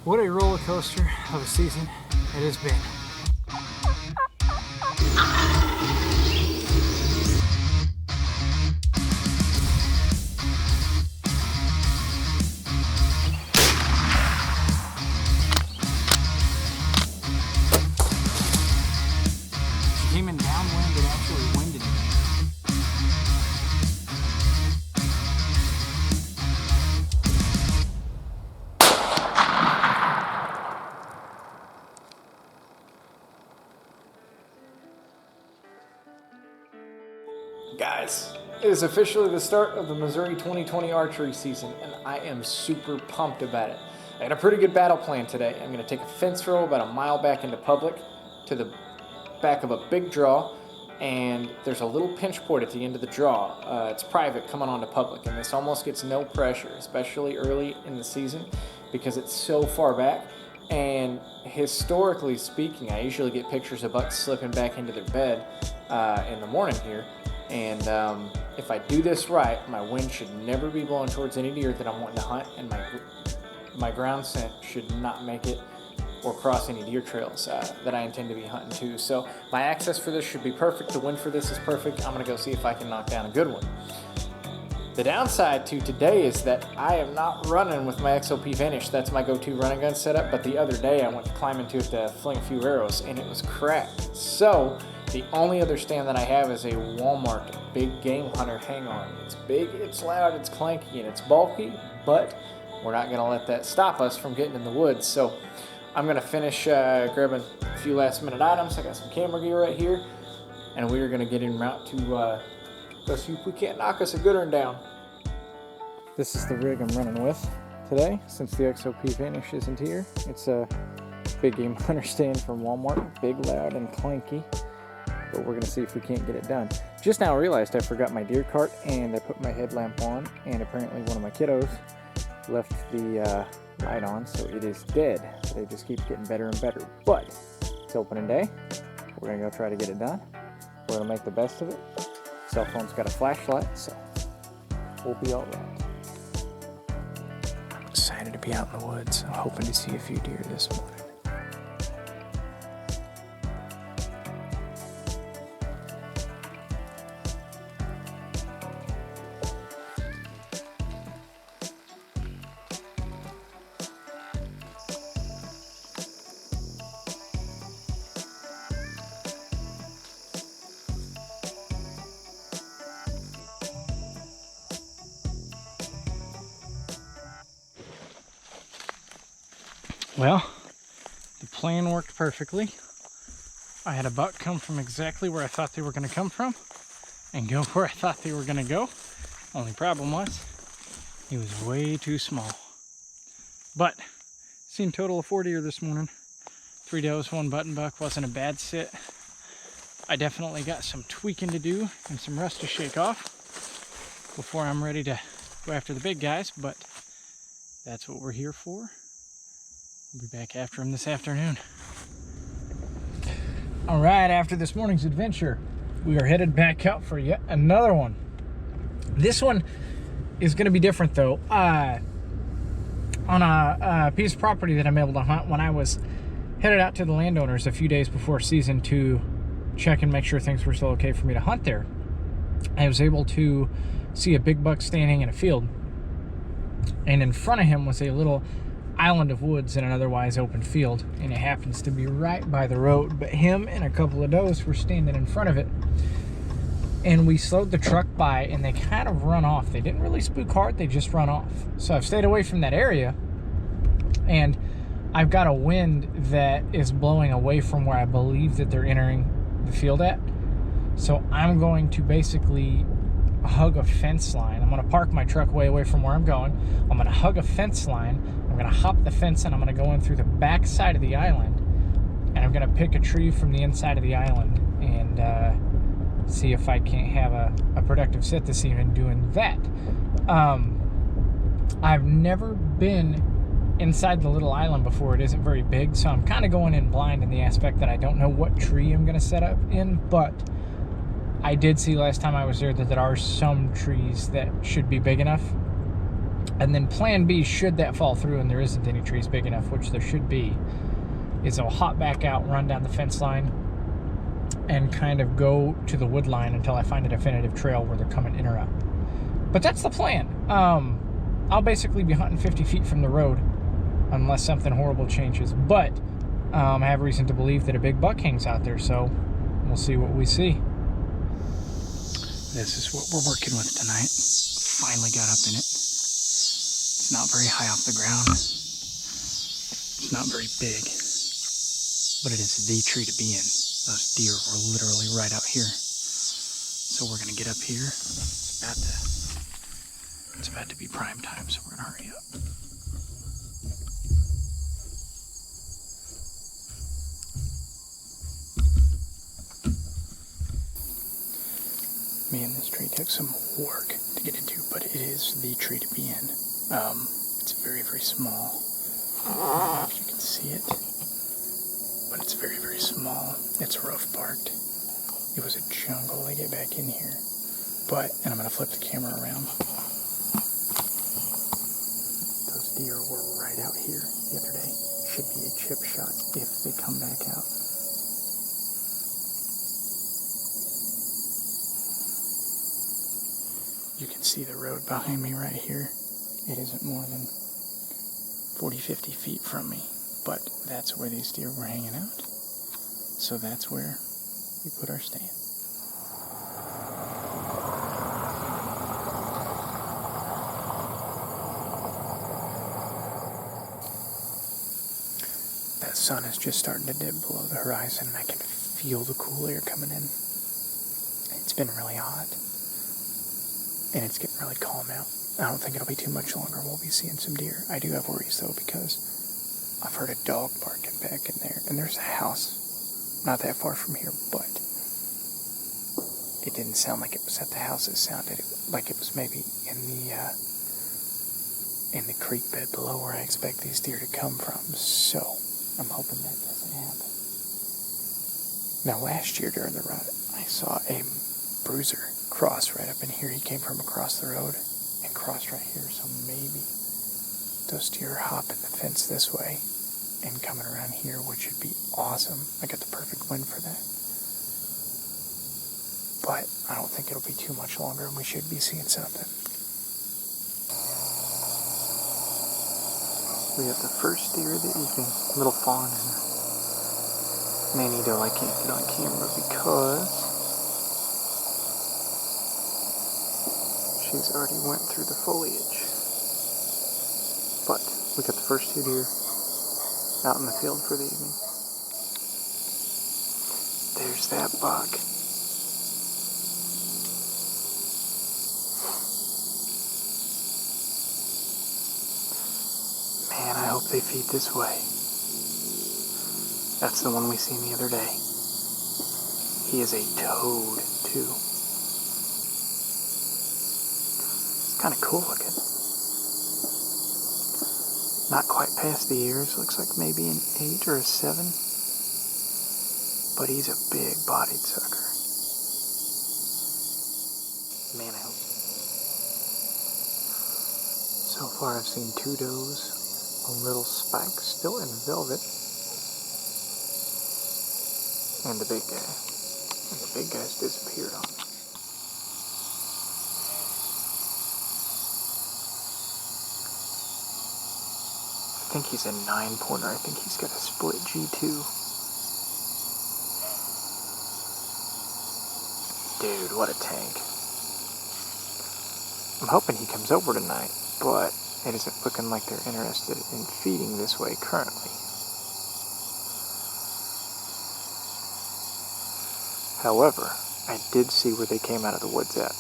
What a roller coaster of a season it has been. She came in downwind, it actually winded me. Guys, it is officially the start of the Missouri 2020 archery season, and I am super pumped about it. I got a pretty good battle plan today. I'm going to take a fence throw about a mile back into public to the back of a big draw, and there's a little pinch point at the end of the draw. It's private coming onto public, and this almost gets no pressure, especially early in the season because it's so far back. And historically speaking, I usually get pictures of bucks slipping back into their bed in the morning here. And if I do this right, my wind should never be blowing towards any deer that I'm wanting to hunt, and my ground scent should not make it or cross any deer trails that I intend to be hunting too. So my access for this should be perfect. The wind for this is perfect. I'm gonna go see if I can knock down a good one. The downside to today is that I am not running with my XOP Vanish. That's my go-to running gun setup, but the other day I went to climb into it to fling a few arrows and it was cracked. So the only other stand that I have is a Walmart Big Game Hunter hang-on. It's big, it's loud, it's clanky, and it's bulky, but we're not gonna let that stop us from getting in the woods. So I'm gonna finish grabbing a few last minute items. I got some camera gear right here, and we're gonna get en route to go see if we can't knock us a good one down. This is the rig I'm running with today, since the XOP Vanish isn't here. It's a Big Game Hunter stand from Walmart, big, loud, and clanky. But we're gonna see if we can't get it done. Just now I realized I forgot my deer cart, and I put my headlamp on, and apparently one of my kiddos left the light on, so it is dead. They just keep getting better and better. But it's opening day. We're gonna go try to get it done. We're gonna make the best of it. Cell phone's got a flashlight, so we'll be all right. I'm excited to be out in the woods. I'm hoping to see a few deer this morning. Well, the plan worked perfectly. I had a buck come from exactly where I thought they were going to come from and go where I thought they were going to go. Only problem was he was way too small. But seen a total of 4 deer this morning. 3 does, 1 button buck. Wasn't a bad sit. I definitely got some tweaking to do and some rust to shake off before I'm ready to go after the big guys, but that's what we're here for. We'll be back after him this afternoon. All right, after this morning's adventure, we are headed back out for yet another one. This one is going to be different though. On a piece of property that I'm able to hunt when I was headed out to the landowners a few days before season to check and make sure things were still okay for me to hunt there, I was able to see a big buck standing in a field, and in front of him was a little island of woods in an otherwise open field, and it happens to be right by the road. But him and a couple of does were standing in front of it, and we slowed the truck by, and they kind of run off. They didn't really spook hard, they just run off. So I've stayed away from that area, and I've got a wind that is blowing away from where I believe that they're entering the field at. So I'm going to basically hug a fence line. I'm going to park my truck way away from where I'm going. I'm going to hug a fence line. I'm going to hop the fence, and I'm going to go in through the back side of the island, and I'm going to pick a tree from the inside of the island and see if I can't have a productive sit this evening doing that. I've never been inside the little island before. It isn't very big, so I'm kind of going in blind in the aspect that I don't know what tree I'm going to set up in, but I did see last time I was there that there are some trees that should be big enough And then plan B, should that fall through and there isn't any trees big enough, which there should be, is I'll hop back out, run down the fence line, and kind of go to the wood line until I find a definitive trail where they're coming in or out. But that's the plan. I'll basically be hunting 50 feet from the road unless something horrible changes. But I have reason to believe that a big buck hangs out there, so we'll see what we see. This is what we're working with tonight. Finally got up in it. It's not very high off the ground. It's not very big, but it is the tree to be in. Those deer were literally right out here. So we're gonna get up here. It's about to be prime time, so we're gonna hurry up. Man, this tree took some work to get into, but it is the tree to be in. It's very, very small. I don't know if you can see it, but it's very, very small. It's rough barked. It was a jungle to get back in here. But, and I'm going to flip the camera around. Those deer were right out here the other day. Should be a chip shot if they come back out. You can see the road behind me right here. It isn't more than 40, 50 feet from me, but that's where these deer were hanging out. So that's where we put our stand. That sun is just starting to dip below the horizon, and I can feel the cool air coming in. It's been really hot, and it's getting really calm out. I don't think it'll be too much longer. We'll be seeing some deer. I do have worries, though, because I've heard a dog barking back in there, and there's a house not that far from here, but it didn't sound like it was at the house. It sounded like it was maybe in the creek bed below where I expect these deer to come from. So I'm hoping that doesn't happen. Now, last year during the rut, I saw a bruiser cross right up in here. He came from across the road and crossed right here. So maybe those deer are hopping the fence this way and coming around here, which would be awesome. I got the perfect wind for that. But I don't think it'll be too much longer, and we should be seeing something. We have the first deer of the evening, little fawn and Manito. I can't get on camera because she's already went through the foliage. But we got the first two deer out in the field for the evening. There's that buck. Man, I hope they feed this way. That's the one we seen the other day. He is a toad, too. It's kind of cool looking. Not quite past the ears. Looks like maybe an 8 or a 7. But he's a big-bodied sucker. Man, I hope. So far I've seen 2 does. A little spike still in velvet. And the big guy. And the big guy's disappeared on me. I think he's a 9-pointer. I think he's got a split G2. Dude, what a tank. I'm hoping he comes over tonight, but it isn't looking like they're interested in feeding this way currently. However, I did see where they came out of the woods at,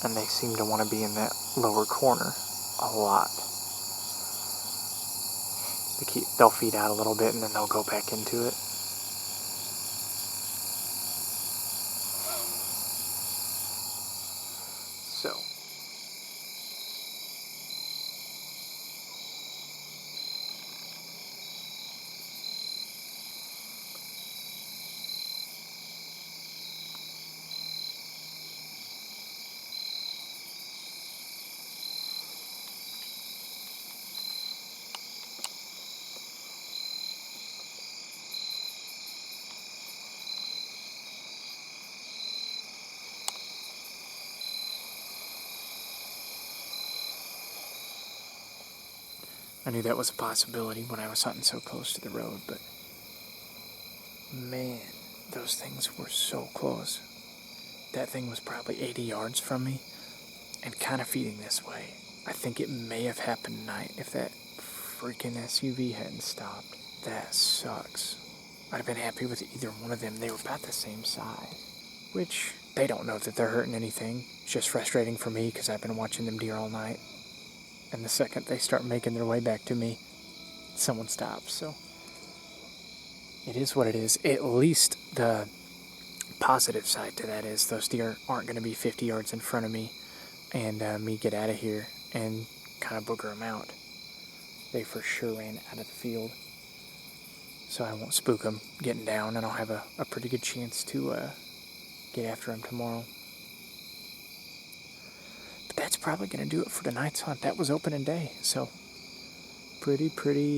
and they seem to want to be in that lower corner a lot. They'll feed out a little bit and then they'll go back into it. So I knew that was a possibility when I was hunting so close to the road, but man, those things were so close. That thing was probably 80 yards from me and kind of feeding this way. I think it may have happened tonight if that freaking SUV hadn't stopped. That sucks. I'd have been happy with either one of them. They were about the same size, which they don't know that they're hurting anything. It's just frustrating for me because I've been watching them deer all night. And the second they start making their way back to me, someone stops. So it is what it is. At least the positive side to that is those deer aren't going to be 50 yards in front of me and me get out of here and kind of booger them out. They for sure ran out of the field. So I won't spook them getting down, and I'll have a pretty good chance to get after them tomorrow. But that's probably going to do it for tonight's hunt. That was opening day, so pretty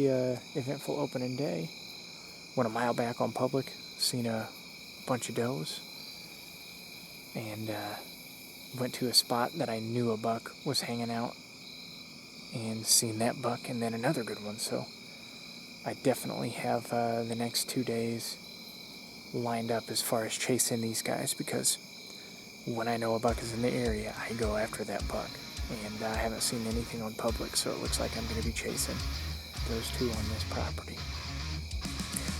eventful opening day. Went a mile back on public, seen a bunch of does, and went to a spot that I knew a buck was hanging out, and seen that buck and then another good one. So I definitely have the next 2 days lined up as far as chasing these guys, because when I know a buck is in the area, I go after that buck. And I haven't seen anything on public, so it looks like I'm going to be chasing those two on this property.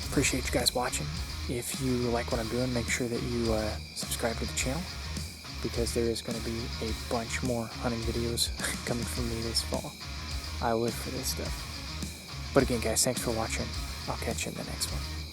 Appreciate you guys watching. If you like what I'm doing, make sure that you subscribe to the channel, because there is going to be a bunch more hunting videos coming from me this fall. I live for this stuff. But again, guys, thanks for watching. I'll catch you in the next one.